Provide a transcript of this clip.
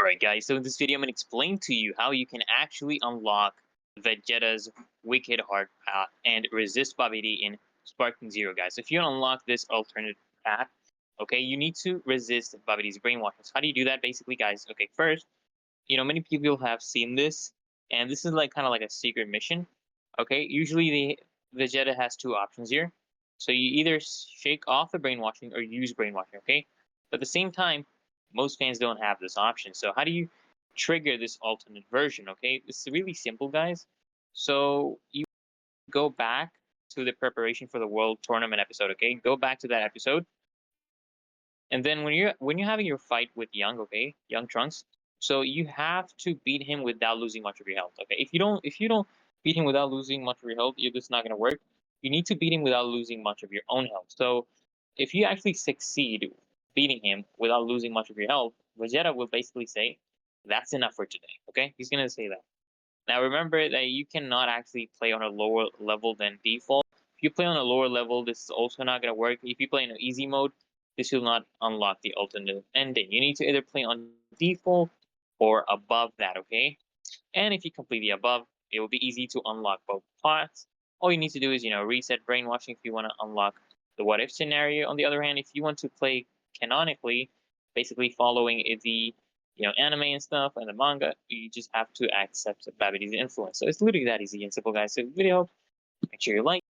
Alright guys, so in this video I'm going to explain to you how you can actually unlock Vegeta's Wicked Heart path and resist Babidi in Sparking Zero, guys. So if you unlock this alternate path, okay, you need to resist Babidi's brainwashing. So how do you do that? Basically, guys, okay, first, many people have seen this, and this is like kind of like a secret mission, okay? Usually Vegeta has two options here. So you either shake off the brainwashing or use brainwashing, okay? But at the same time, most fans don't have this option. So how do you trigger this alternate version, okay? It's really simple, guys. So you go back to the preparation for the World Tournament episode, okay? Go back to that episode. And then when you're having your fight with Young, okay? Young Trunks, so you have to beat him without losing much of your health, okay? If you don't beat him without losing much of your health, it's not going to work. You need to beat him without losing much of your own health. So if you actually succeed beating him without losing much of your health, Vegeta will basically say, "That's enough for today." Okay, he's gonna say that. Now remember that you cannot actually play on a lower level than default. If you play on a lower level, this is also not gonna work. If you play in an easy mode, this will not unlock the alternate ending. You need to either play on default or above that. Okay, and if you complete the above, it will be easy to unlock both paths. All you need to do is, reset brainwashing if you want to unlock the what if scenario. On the other hand, if you want to play canonically, basically following the anime and stuff and the manga, you just have to accept Babidi's influence. So it's literally that easy and simple, guys. So if the video helped, make sure you like.